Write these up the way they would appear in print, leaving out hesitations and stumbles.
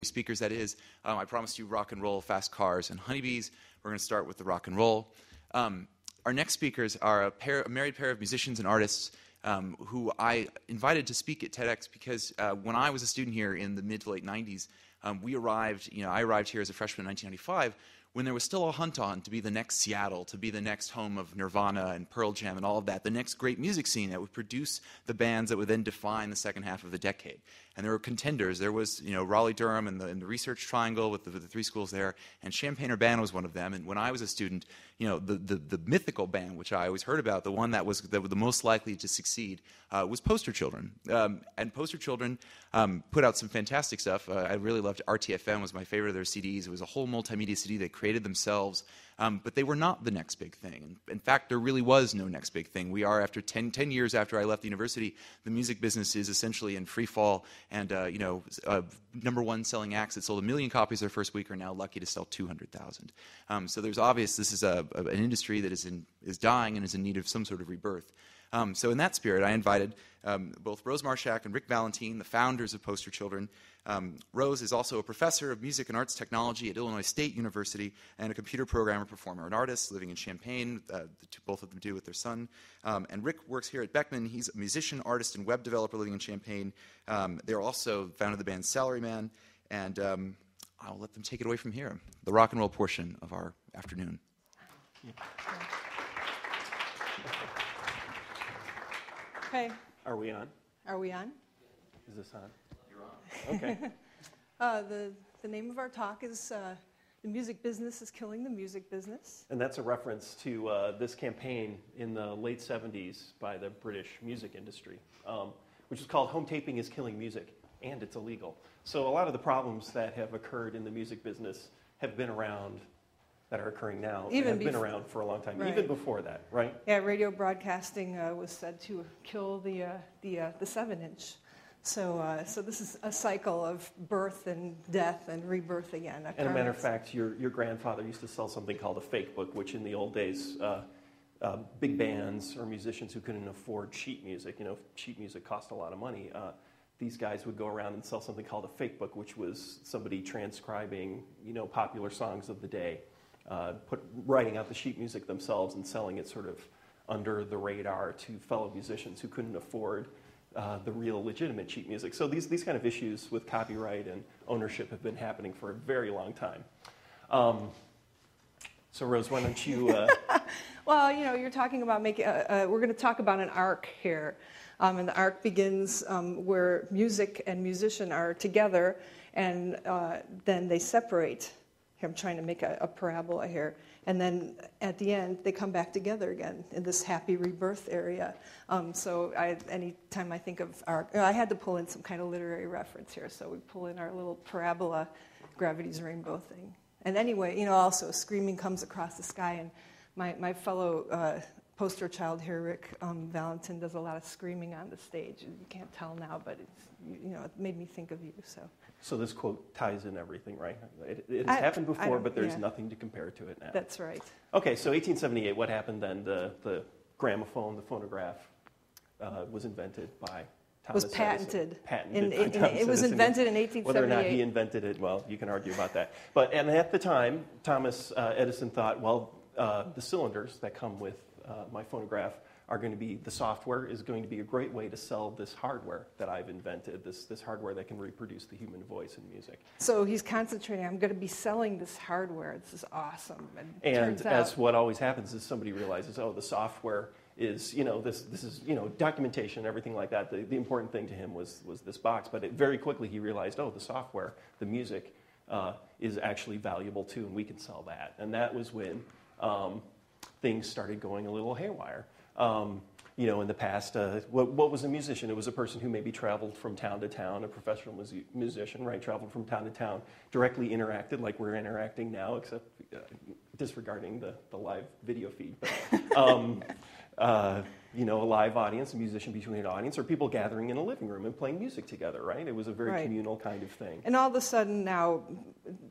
speakers, that is. I promised you rock and roll, fast cars, and honeybees. We're going to start with the rock and roll. Our next speakers are a married pair of musicians and artists who I invited to speak at TEDx because when I was a student here in the mid to late 90s, I arrived here as a freshman in 1995 when there was still a hunt on to be the next Seattle, to be the next home of Nirvana and Pearl Jam and all of that, the next great music scene that would produce the bands that would then define the second half of the decade. And there were contenders. There was, Raleigh-Durham and the Research Triangle with the three schools there, and Champaign-Urbana was one of them. And when I was a student, the mythical band, which I always heard about, the one that was the most likely to succeed, was Poster Children. And Poster Children put out some fantastic stuff. I really loved RTFM, was my favorite of their CDs. It was a whole multimedia CD they created themselves. But they were not the next big thing. In fact, there really was no next big thing. We are, after 10 years after I left the university, the music business is essentially in free fall. And, number one selling acts that sold 1 million copies their first week are now lucky to sell 200,000. So there's obvious this is an industry that is dying and is in need of some sort of rebirth. So in that spirit, I invited both Rose Marshack and Rick Valentin, the founders of Poster Children. Rose is also a professor of music and arts technology at Illinois State University and a computer programmer, performer, and artist living in Champaign. Both of them do with their son. And Rick works here at Beckman. He's a musician, artist, and web developer living in Champaign. They're also founded the band Salaryman. And I'll let them take it away from here, the rock and roll portion of our afternoon. Okay. Are we on? Are we on? Is this on? You're on. Okay. The name of our talk is The Music Business is Killing the Music Business. And that's a reference to this campaign in the late 70s by the British music industry, which is called Home Taping is Killing Music, and it's illegal. So a lot of the problems that have occurred in the music business have been around, that are occurring now, have been around for a long time, even before that, right? Yeah, radio broadcasting was said to kill the 7-inch. So this is a cycle of birth and death and rebirth again. And a matter of fact, your grandfather used to sell something called a fake book, which in the old days, big bands or musicians who couldn't afford sheet music, sheet music cost a lot of money, these guys would go around and sell something called a fake book, which was somebody transcribing, popular songs of the day. Writing out the sheet music themselves and selling it sort of under the radar to fellow musicians who couldn't afford the real legitimate sheet music. So these kind of issues with copyright and ownership have been happening for a very long time. So Rose, why don't you... Well, you're talking about making... we're going to talk about an arc here. And the arc begins where music and musician are together, and then they separate. I'm trying to make a parabola here. And then at the end, they come back together again in this happy rebirth area. So anytime I think of arc, I had to pull in some kind of literary reference here. So we pull in our little parabola, gravity's rainbow thing. And anyway, also screaming comes across the sky. And my fellow poster child here, Rick Valentin, does a lot of screaming on the stage. You can't tell now, but it made me think of you. So this quote ties in everything, right? It has happened before, but there's nothing to compare to it now. That's right. Okay, so 1878, what happened then? The gramophone, the phonograph, was invented by Thomas Edison. Patented. It was invented in 1878. Whether or not he invented it, well, you can argue about that. And at the time, Thomas Edison thought, well, the cylinders that come with my phonograph are going to be, the software is going to be a great way to sell this hardware that I've invented, this hardware that can reproduce the human voice in music. So he's concentrating, I'm going to be selling this hardware. This is awesome. And as what always happens is somebody realizes, the software is, this is, documentation, everything like that. The important thing to him was this box. But very quickly he realized, the software, the music, is actually valuable too, and we can sell that. And that was when things started going a little haywire. In the past, what was a musician? It was a person who maybe traveled from town to town, a professional musician, right? Traveled from town to town, directly interacted like we're interacting now, except disregarding the live video feed. But, a live audience, a musician between an audience, or people gathering in a living room and playing music together, right? It was a very communal kind of thing. And all of a sudden now,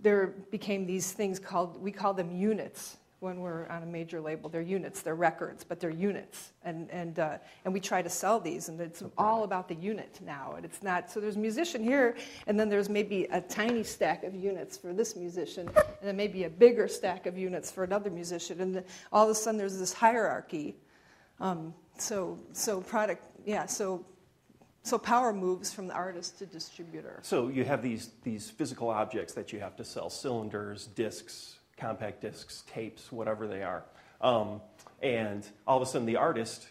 there became these things we call them units. when we're on a major label. They're units, they're records, but they're units. And we try to sell these, and it's all about the unit now. And it's not, so there's a musician here, and then there's maybe a tiny stack of units for this musician, and then maybe a bigger stack of units for another musician. And all of a sudden there's this hierarchy. So power moves from the artist to distributor. So you have these physical objects that you have to sell: cylinders, discs, compact discs, tapes, whatever they are. And all of a sudden the artist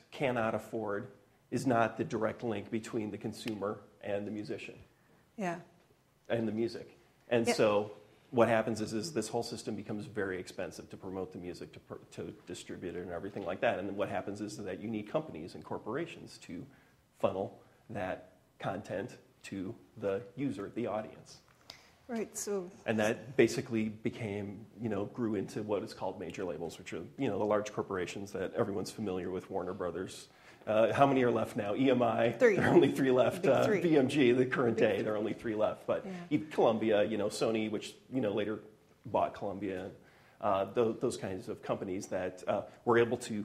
is not the direct link between the consumer and the musician. Yeah. And the music. And so what happens is this whole system becomes very expensive to promote the music, to distribute it and everything like that. And then what happens is that you need companies and corporations to funnel that content to the user, the audience. Right. So. And that basically grew into what is called major labels, which are the large corporations that everyone's familiar with: Warner Brothers. How many are left now? EMI. 3. There are only 3 left. 3. BMG, the current day, there are only 3 left. But Columbia, Sony, which later bought Columbia, those kinds of companies that were able to,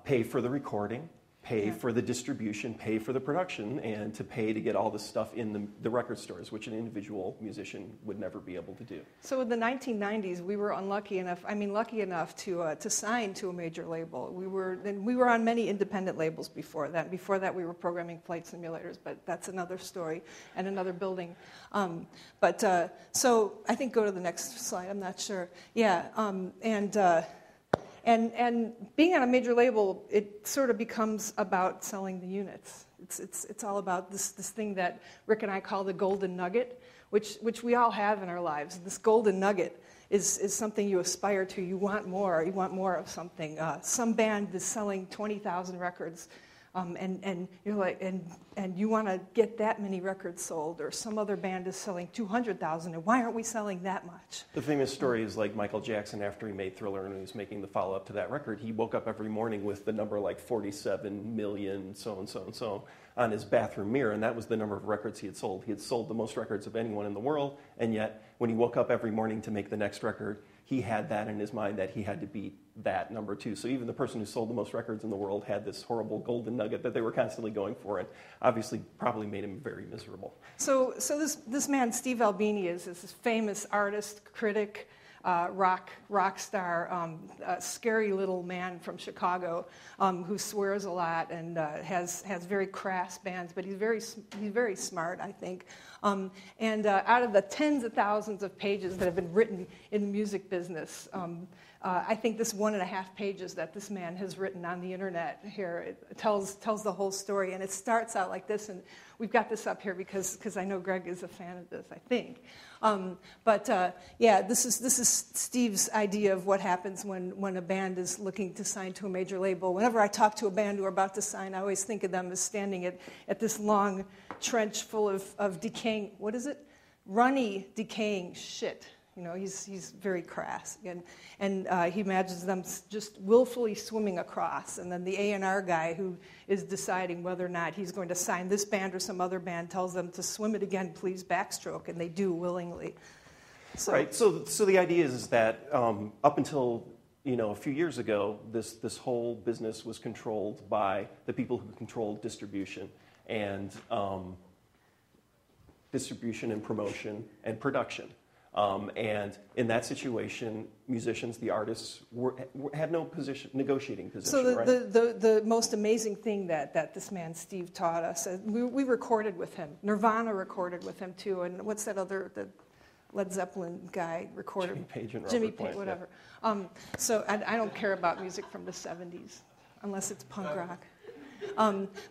pay for the recording, pay for the distribution, pay for the production, and to pay to get all this stuff in the record stores, which an individual musician would never be able to do. So in the 1990s, we were lucky enough to sign to a major label. We were on many independent labels before that. Before that, we were programming flight simulators, but that's another story and another building. So I think go to the next slide. I'm not sure. Yeah, And being on a major label, it sort of becomes about selling the units. It's all about this thing that Rick and I call the golden nugget, which we all have in our lives. This golden nugget is something you aspire to. You want more. You want more of something. Some band is selling 20,000 records, and you're like, and you want to get that many records sold, or some other band is selling 200,000, and why aren't we selling that much? The famous story is like Michael Jackson, after he made Thriller and he was making the follow-up to that record, he woke up every morning with the number like 47 million, so and so and so, on his bathroom mirror, and that was the number of records he had sold. He had sold the most records of anyone in the world, and yet when he woke up every morning to make the next record, he had that in his mind that he had to beat that number too. So even the person who sold the most records in the world had this horrible golden nugget that they were constantly going for, and obviously probably made him very miserable. So this man, Steve Albini, is this famous artist, critic, rock star, scary little man from Chicago who swears a lot and has very crass bands, but he's very smart, I think. And out of the tens of thousands of pages that have been written in the music business, I think this 1.5 pages that this man has written on the internet here, it tells the whole story, and it starts out like this, and we've got this up here because I know Greg is a fan of this, I think. This is Steve's idea of what happens when a band is looking to sign to a major label. Whenever I talk to a band who are about to sign, I always think of them as standing at this long trench full of decaying, what is it? Runny, decaying shit. He's very crass, and he imagines them just willfully swimming across, and then the A&R guy who is deciding whether or not he's going to sign this band or some other band tells them to swim it again, please, backstroke, and they do willingly. Right. So the idea is that up until a few years ago, this whole business was controlled by the people who controlled distribution and promotion and production. And in that situation, musicians, the artists, had no negotiating position. So right? the most amazing thing that this man Steve taught us, we recorded with him. Nirvana recorded with him too, and what's that other the Led Zeppelin guy recorded? Jimmy Page, whatever. Yeah. So I don't care about music from the 70s, unless it's punk rock.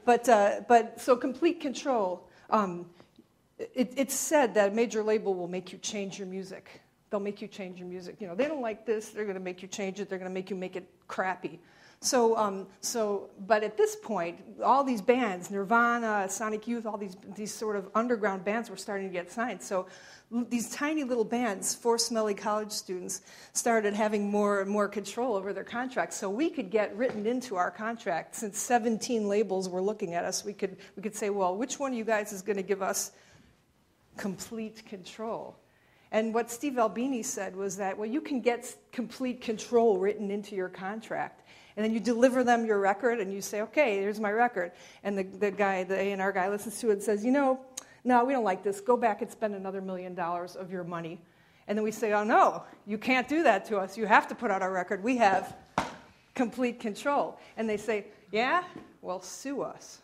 But so complete control. It's said that a major label will make you change your music. They'll make you change your music. They don't like this. They're going to make you change it. They're going to make you make it crappy. But at this point, all these bands, Nirvana, Sonic Youth, all these sort of underground bands were starting to get signed. So these tiny little bands, 4 smelly college students, started having more and more control over their contracts. So we could get written into our contract. Since 17 labels were looking at us, we could say, well, which one of you guys is going to give us complete control? And what Steve Albini said was that, well, you can get complete control written into your contract. And then you deliver them your record, and you say, okay, here's my record. And the guy, the A&R guy, listens to it and says, no, we don't like this. Go back and spend another $1 million of your money. And then we say, oh, no, you can't do that to us. You have to put out our record. We have complete control. And they say, yeah, well, sue us.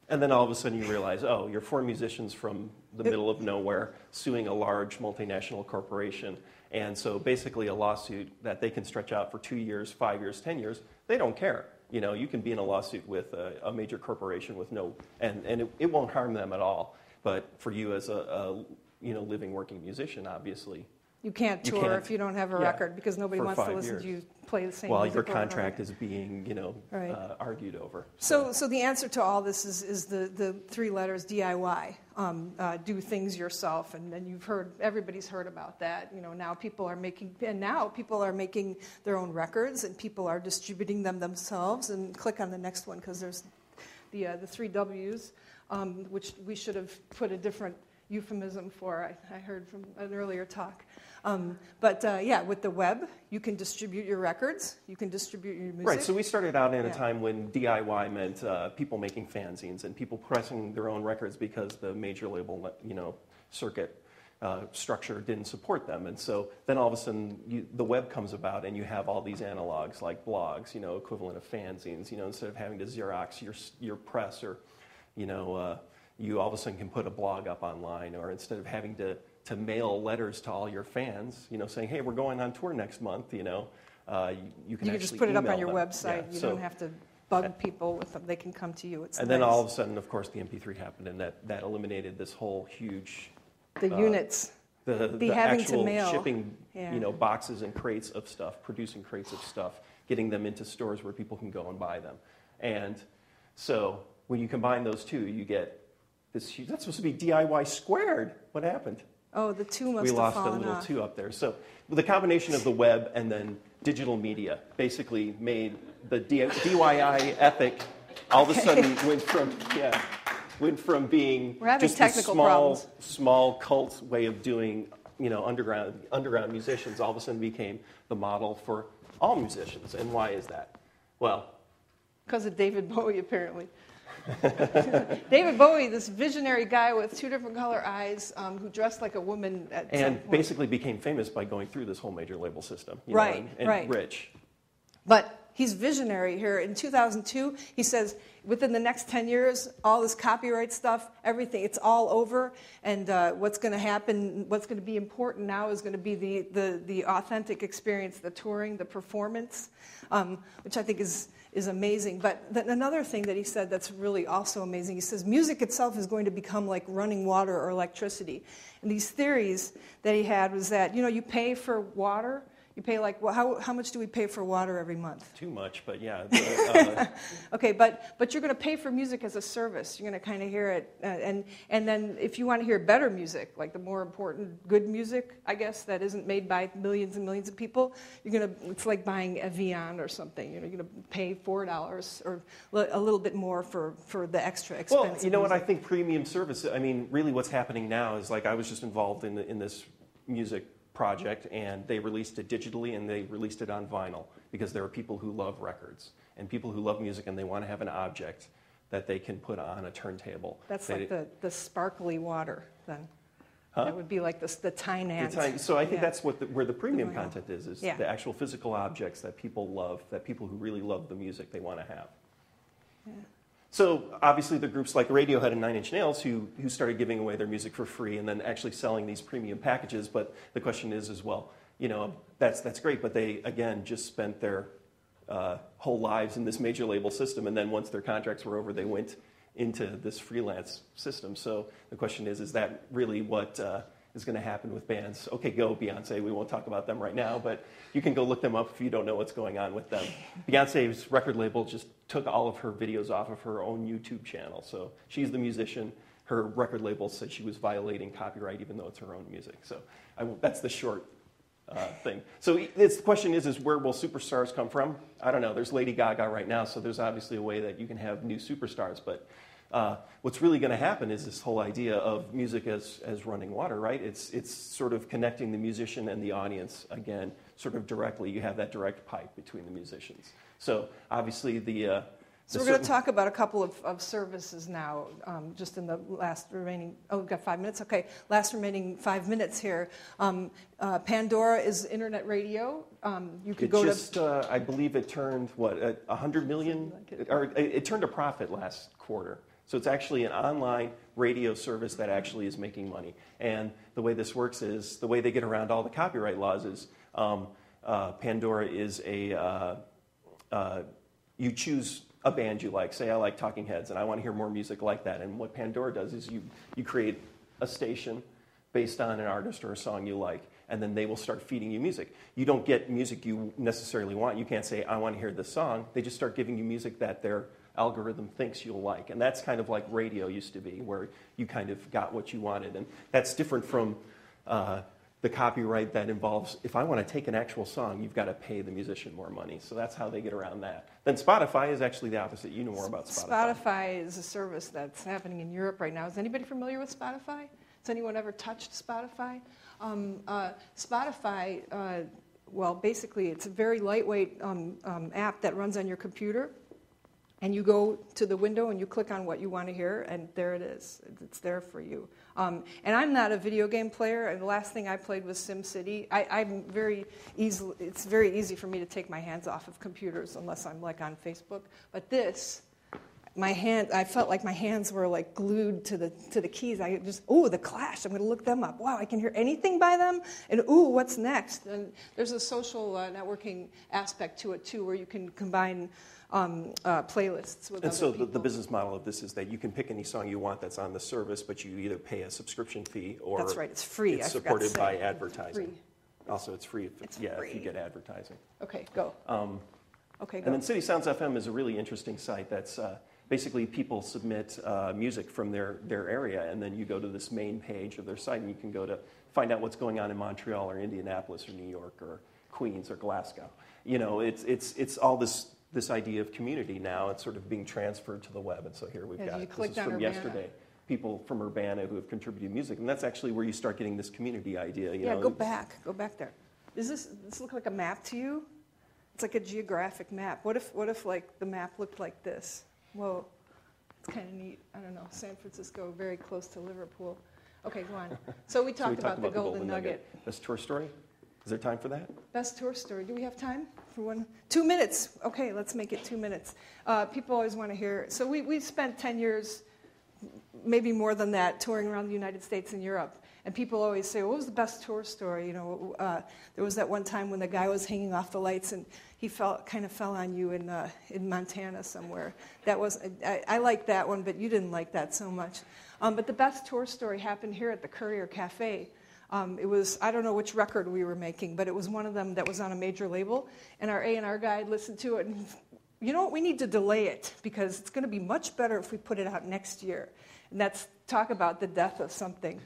And then all of a sudden you realize, oh, you're 4 musicians from the middle of nowhere suing a large multinational corporation. And so basically a lawsuit that they can stretch out for 2 years, 5 years, 10 years, they don't care. You can be in a lawsuit with a major corporation with and it won't harm them at all. But for you as a living, working musician, obviously, you can't tour if you don't have a record because nobody wants to listen to you play the same music. While your contract is being, argued over. So the answer to all this is the 3 letters DIY. Do things yourself, and then everybody's heard about that. Now people are making their own records, and people are distributing them themselves. And click on the next one because there's the 3 W's, which we should have put a different euphemism for. I heard from an earlier talk. With the web, you can distribute your records, you can distribute your music. Right, so we started out in a time when DIY meant people making fanzines and people pressing their own records because the major label, circuit structure didn't support them. And so then all of a sudden the web comes about and you have all these analogs like blogs, equivalent of fanzines, instead of having to Xerox your press or, you all of a sudden can put a blog up online, or instead of having to mail letters to all your fans, saying, hey, we're going on tour next month, you can just put it up on your them. website. You don't have to bug people with them. They can come to you. Then all of a sudden, of course, the MP3 happened, and that eliminated this whole huge... The units. The having actual to mail. Shipping, boxes and crates of stuff, producing crates of stuff, getting them into stores where people can go and buy them. And so when you combine those two, you get this huge... That's supposed to be DIY squared. What happened? Oh, the 2 must we have lost fallen a little off. 2 up there. So the combination of the web and then digital media basically made the DIY ethic all of a sudden went from being just a small cult way of doing underground musicians, all of a sudden became the model for all musicians. And why is that? Well, because of David Bowie, apparently. David Bowie, this visionary guy with 2 different color eyes, who dressed like a woman at some point. Basically became famous by going through this whole major label system. Right. Rich. But he's visionary here. In 2002, he says, within the next 10 years, all this copyright stuff, everything, it's all over. And what's going to happen, what's going to be important now is going to be the authentic experience, the touring, the performance, which I think is amazing. But another thing that he said that's really also amazing, he says music itself is going to become like running water or electricity. And these theories that he had was that, you pay for water. You pay how much do we pay for water every month? Too much, but yeah. Okay, but you're going to pay for music as a service. You're going to kind of hear it, and then if you want to hear better music, like the more important good music, I guess that isn't made by millions and millions of people, it's like buying Evian or something. You're going to pay $4 or a little bit more for the extra expensive. Well, you know what? I think premium service. I mean, really, what's happening now is I was just involved in this music project, and they released it digitally and they released it on vinyl because there are people who love records and people who love music and they want to have an object that they can put on a turntable. That's like the sparkly water then. Huh? That would be like the Tynant. So I think that's where the premium content is the actual physical objects that people love, that people who really love the music they want to have. Yeah. So obviously the groups like Radiohead and 9 Inch Nails who started giving away their music for free and then actually selling these premium packages. But the question is that's great, but they, again, just spent their whole lives in this major label system. And then once their contracts were over, they went into this freelance system. So the question is that really what is going to happen with bands? Okay, go Beyonce. We won't talk about them right now, but you can go look them up if you don't know what's going on with them. Beyonce's record label just took all of her videos off of her own YouTube channel. So she's the musician. Her record label said she was violating copyright even though it's her own music. So that's the short thing. So the question is where will superstars come from? I don't know. There's Lady Gaga right now, so there's obviously a way that you can have new superstars, but what's really going to happen is this whole idea of music as running water, right? It's sort of connecting the musician and the audience again, sort of directly. You have that direct pipe between the musicians. So obviously So we're going to talk about a couple of services now, just in the last remaining, we've got 5 minutes? Okay, last remaining 5 minutes here. Pandora is internet radio. You could go to... I believe it turned, 100 million? Or it turned a profit last quarter. So it's actually an online radio service that actually is making money. And the way this works is, the way they get around all the copyright laws is, Pandora is you choose a band you like. Say I like Talking Heads and I want to hear more music like that. And what Pandora does is you create a station based on an artist or a song you like, and then they will start feeding you music. You don't get music you necessarily want. You can't say, I want to hear this song. They just start giving you music that their algorithm thinks you'll like. And that's kind of like radio used to be, where you kind of got what you wanted. And that's different from the copyright that involves, if I want to take an actual song, you've got to pay the musician more money. So that's how they get around that. Then Spotify is actually the opposite. You know more about Spotify. Spotify is a service that's happening in Europe right now. Is anybody familiar with Spotify? Has anyone ever touched Spotify? Spotify, well, basically, it's a very lightweight app that runs on your computer. And you go to the window and you click on what you want to hear, and there it is. It's there for you. And I'm not a video game player, and the last thing I played was SimCity. It's very easy for me to take my hands off of computers unless I'm like on Facebook. But this, I felt like my hands were like glued to the keys. The Clash, I'm going to look them up. Wow, I can hear anything by them? And what's next? And there's a social networking aspect to it too, where you can combine playlists with other people. The business model of this is that you can pick any song you want that's on the service, but you either pay a subscription fee or that's right, it's free. It's supported by advertising. Free. Also, it's free if you get advertising. Okay, go. Okay, go. And then City Sounds FM is a really interesting site that's basically people submit music from their area, and then you go to this main page of their site, and you can go to find out what's going on in Montreal or Indianapolis or New York or Queens or Glasgow. You know, it's all this idea of community now. It's sort of being transferred to the web, and so here we've got this is from yesterday. People from Urbana who have contributed music, and that's actually where you start getting this community idea. You know, go back there. Does this look like a map to you? It's like a geographic map. What if like the map looked like this? Whoa, it's kind of neat. I don't know. San Francisco, very close to Liverpool. Okay, go on. So we talked about the Golden Nugget. Best tour story? Is there time for that? Best tour story. Do we have time for one? 2 minutes. Okay, let's make it 2 minutes. People always want to hear. So we spent 10 years, maybe more than that, touring around the United States and Europe. And people always say, what was the best tour story? You know, there was that one time when the guy was hanging off the lights and he kind of fell on you in Montana somewhere. That was I liked that one, but you didn't like that so much. But the best tour story happened here at the Courier Cafe. It was, I don't know which record we were making, but it was one of them that was on a major label. And our A&R guy listened to it, and you know what, we need to delay it because it's going to be much better if we put it out next year. And that's talk about the death of something.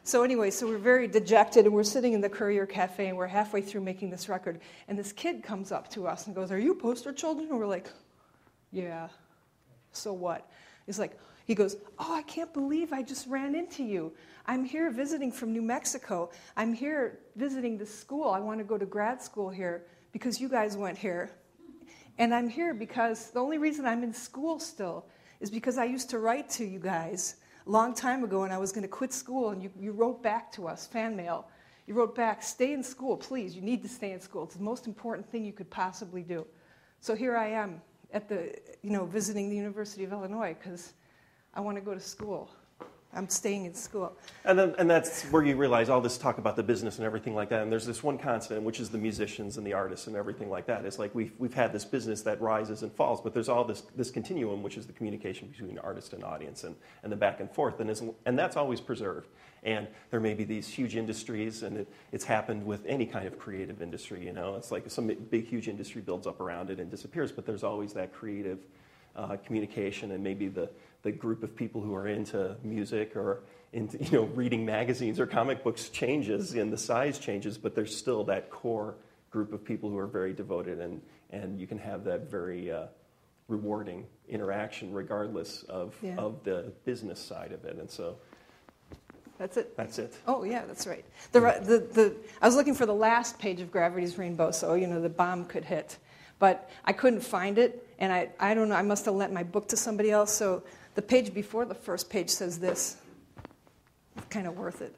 So we're very dejected, and we're sitting in the Courier Cafe, and we're halfway through making this record. And this kid comes up to us and goes, "Are you poster children?" And we're like, "Yeah, so what?" He goes, "Oh, I can't believe I just ran into you. I'm here visiting from New Mexico. I'm here visiting this school. I want to go to grad school here because you guys went here. And I'm here because the only reason I'm in school still is because I used to write to you guys a long time ago and I was going to quit school, and you wrote back to us, fan mail. You wrote back, stay in school, please. You need to stay in school. It's the most important thing you could possibly do." So here I am at visiting the University of Illinois because I want to go to school. I'm staying in school. And that's where you realize all this talk about the business and everything like that. And there's this one constant, which is the musicians and the artists and everything like that. It's like we've had this business that rises and falls, but there's all this continuum, which is the communication between artist and audience and the back and forth. And that's always preserved. And there may be these huge industries, and it's happened with any kind of creative industry. You know, it's like some big, huge industry builds up around it and disappears, but there's always that creative communication, and maybe the group of people who are into music or into reading magazines or comic books changes and the size changes, but there's still that core group of people who are very devoted, and you can have that very rewarding interaction, regardless of Yeah. the business side of it. And so That's it. that's it. Oh, yeah, that's right. I was looking for the last page of Gravity's Rainbow, so, the bomb could hit. But I couldn't find it, and I don't know, I must have lent my book to somebody else, so the page before the first page says this. It's kind of worth it.